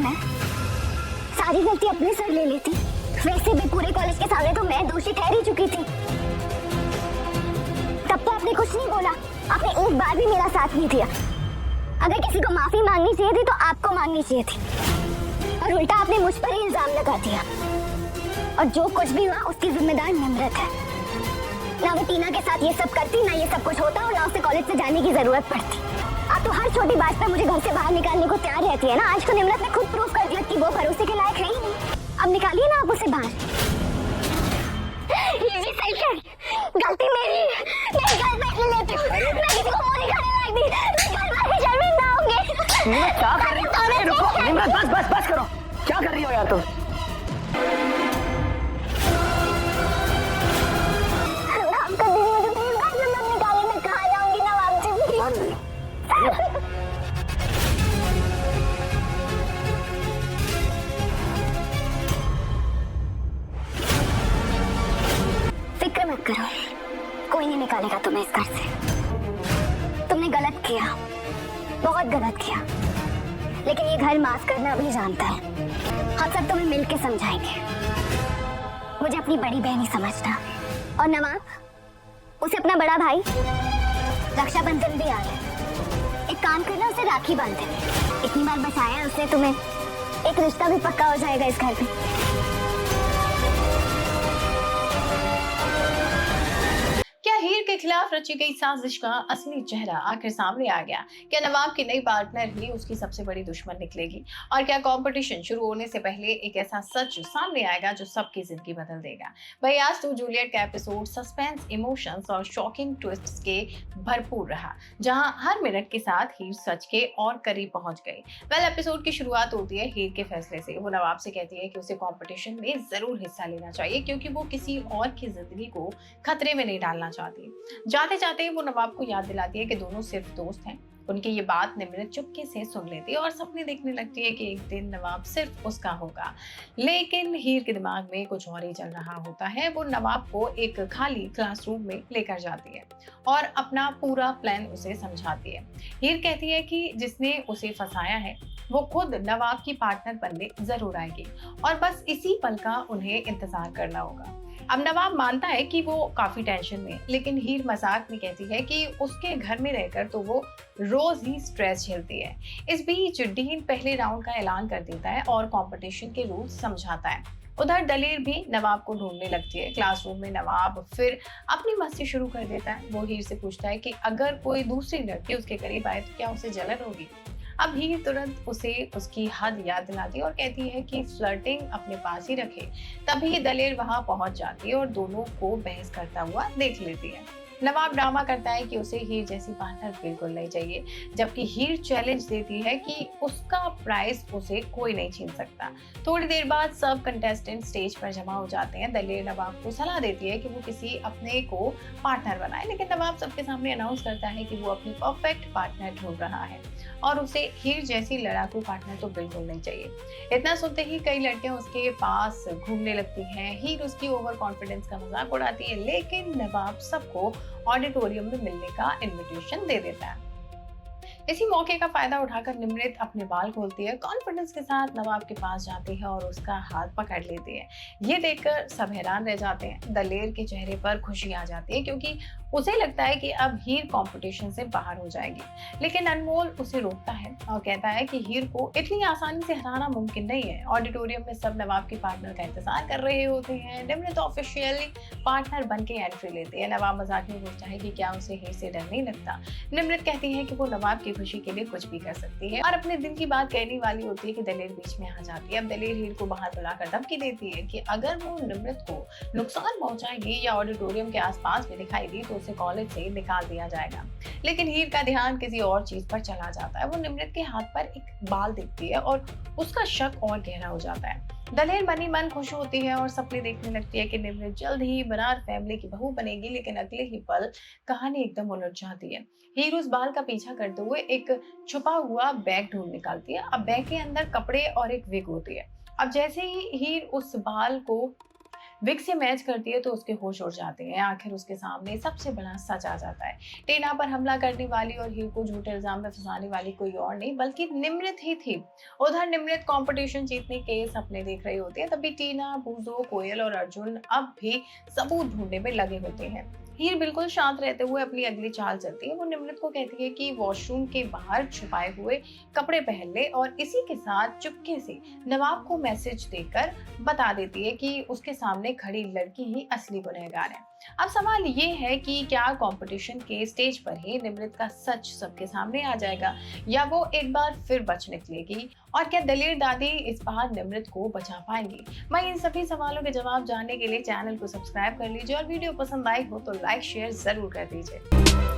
मैं सारी गलती अपने सर ले लेती। वैसे भी पूरे कॉलेज के सामने तो मैं दोषी ठहर ही चुकी थी। तब तो आपने कुछ नहीं बोला, आपने एक बार भी मेरा साथ नहीं दिया। अगर किसी को माफी मांगनी चाहिए थी तो आपको मांगनी चाहिए थी, और उल्टा आपने मुझ पर ही इल्जाम लगा दिया। और जो कुछ भी हुआ उसकी जिम्मेदार निम्रत है। ना वो टीना के साथ ये सब करती, ना ये सब कुछ होता, और ना उसे कॉलेज से जाने की जरूरत पड़ती। आप तो हर छोटी बात पर मुझे घर से बाहर निकालने को तैयार रहती है ना। आज तो निम्रत ने खुद प्रूव कर दिया कि वो भरोसे के लायक है ही नहीं। अब निकालिए ना आप उसे बाहर। ये भी सही है, गलती मेरी है। मैं घर बैठ लेती हूँ, मैं किसी को मुंह दिखाने लायक नहीं, मैं घर बैठ शर्मिंदा होंगी। निम्रत क्या कर रही हो? अरे रुको निम्रत, बस करो। क्या कर रही हो यार तुम? फिक्र मत करो, कोई नहीं निकालेगा तुम्हें इस घर से। तुमने गलत किया, बहुत गलत किया, लेकिन ये घर माफ करना भी जानता है। हम सब तुम्हें मिलके समझाएंगे। मुझे अपनी बड़ी बहन ही समझना। और नवाब, उसे अपना बड़ा भाई, रक्षाबंधन भी आ गया। एक काम करना, उसे राखी बांध दे। इतनी बार बचाया उसने तुम्हें, एक रिश्ता भी पक्का हो जाएगा इस घर में। क्या हीर के खिलाफ रची गई साजिश का असली चेहरा आखिर सामने आ गया? क्या नवाब की नई पार्टनर ही उसकी सबसे बड़ी दुश्मन निकलेगी? और क्या कंपटीशन शुरू होने से पहले एक ऐसा सच सामने आएगा जो सबकी जिंदगी बदल देगा? भाई आज तो जूलियट का एपिसोड सस्पेंस, इमोशंस और शॉकिंग ट्विस्ट्स के भरपूर रहा, जहां हर मिनट के साथ हीर सच के और करीब पहुंच गई। पहले एपिसोड की शुरुआत होती है हीर के फैसले से। वो नवाब से कहती है कि उसे कंपटीशन में जरूर हिस्सा लेना चाहिए, क्योंकि वो किसी और की जिंदगी को खतरे में नहीं डालना चाहती। जाते जाते वो नवाब को याद दिलाती है कि दोनों सिर्फ दोस्त हैं। उनकी ये बात निम्रत चुपके से सुन लेती है और सपने देखने लगती है कि एक दिन नवाब सिर्फ उसका होगा। लेकिन हीर के दिमाग में कुछ और ही चल रहा होता है। वो नवाब को एक खाली क्लासरूम में लेकर जाती है और अपना पूरा प्लान उसे समझाती है। हीर कहती है कि जिसने उसे फंसाया है वो खुद नवाब की पार्टनर बनने जरूर आएगी, और बस इसी पल का उन्हें इंतजार करना होगा। अब नवाब मानता है कि वो काफी टेंशन में, लेकिन हीर मजाक में कहती है कि उसके घर में रहकर तो वो रोज ही स्ट्रेस झेलती है। इस बीच डीन पहले राउंड का ऐलान कर देता है और कंपटीशन के रूल्स समझाता है। उधर दलेर भी नवाब को ढूंढने लगती है। क्लासरूम में नवाब फिर अपनी मस्ती शुरू कर देता है। वो हीर से पूछता है कि अगर कोई दूसरी लड़की उसके करीब आए तो क्या उसे जलन होगी? अब हीर तुरंत उसे उसकी हद याद दिलाती है और कहती है कि फ्लर्टिंग अपने पास ही रखे। तभी दलेर वहां पहुंच जाती है और दोनों को बहस करता हुआ देख लेती है। नवाब ड्रामा करता है कि उसे हीर जैसी पार्टनर बिल्कुल नहीं चाहिए, जबकि हीर चैलेंज देती है कि उसका प्राइज उसे कोई नहीं छीन सकता। थोड़ी देर बाद सब कंटेस्टेंट स्टेज पर जमा हो जाते हैं। दलेर नवाब को सलाह देती है कि वो किसी अपने को पार्टनर बनाए, लेकिन नवाब सबके सामने अनाउंस करता है कि वो अपनी परफेक्ट पार्टनर ढूंढ रहा है और उसे हीर जैसी लड़ाकू पार्टनर तो बिल्कुल नहीं चाहिए। इतना सुनते ही कई लड़कियां उसके पास घूमने लगती हैं। हीर उसकी ओवर कॉन्फिडेंस का मजाक उड़ाती है, लेकिन नवाब सबको ऑडिटोरियम में मिलने का इनविटेशन दे देता है। इसी मौके का फायदा उठाकर निम्रत अपने बाल खोलती है, कॉन्फिडेंस के साथ नवाब के पास जाती है और उसका हाथ पकड़ लेती है। ये देखकर सब हैरान रह जाते हैं। दलेर के चेहरे पर खुशी आ जाती है, क्योंकि उसे लगता है कि अब हीर कंपटीशन से बाहर हो जाएगी। लेकिन अनमोल उसे रोकता है और कहता है कि हीर को इतनी आसानी से हराना मुमकिन नहीं है। ऑडिटोरियम में सब नवाब के पार्टनर का इंतजार कर रहे होते हैं। निम्रत ऑफिशियली पार्टनर बन के एंट्री लेती है। नवाब मजाक में पूछता है कि क्या उसे हीर से डर नहीं लगता। निम्रत कहती है कि वो नवाब की खुशी के लिए कुछ भी कर सकती है और अपने दिल की बात कहने वाली होती है कि दलेर बीच में आ जाती है। अब दलेर हीर को बाहर बुलाकर धमकी देती है कि अगर वो निम्रत को नुकसान पहुंचाएगी या ऑडिटोरियम के आसपास में दिखाई दी तो उसे कॉलेज से निकाल दिया जाएगा। लेकिन हीर का ध्यान किसी और चीज पर चला जाता है। वो निम्रत के हाथ पर एक बाल देखती है और उसका शक और गहरा हो जाता है। दलेर मनी मन खुश होती है और सपने देखने लगती है कि निम्रत जल्द ही बनार फैमिली की बहू बनेगी, लेकिन अगले ही पल कहानी एकदम उलट जाती है। हीर उस बाल का पीछा करते हुए एक छुपा हुआ बैग ढूंढ निकालती है। अब बैग के अंदर कपड़े और एक विग होती है। अब जैसे ही हीर उस बाल को विक से मैच करती है तो उसके होश उड़ जाते हैं। आखिर उसके सामने सबसे बड़ा सच आ जाता है। टीना पर हमला करने वाली और हीर को झूठे इल्जाम में फंसाने वाली कोई और नहीं बल्कि निमृत ही थी। उधर निमृत कंपटीशन जीतने के सपने देख रही होती है, तभी टीना, बूजो, कोयल और अर्जुन अब भी सबूत ढूंढने में लगे होते हैं। हीर बिल्कुल शांत रहते हुए अपनी अगली चाल चलती है। वो निमृत को कहती है कि वॉशरूम के बाहर छुपाए हुए कपड़े पहन ले और इसी के साथ चुपके से नवाब को मैसेज देकर बता देती है कि उसके सामने खड़ी लड़की ही असली गुनहगार है। अब सवाल ये है कि क्या कंपटीशन के स्टेज पर ही निमृत का सच सबके सामने आ जाएगा या वो एक बार फिर बच निकलेगी, और क्या दलेर दादी इस बार निमृत को बचा पाएंगी? मैं इन सभी सवालों के जवाब जानने के लिए चैनल को सब्सक्राइब कर लीजिए और वीडियो पसंद आई हो तो लाइक शेयर जरूर कर दीजिए।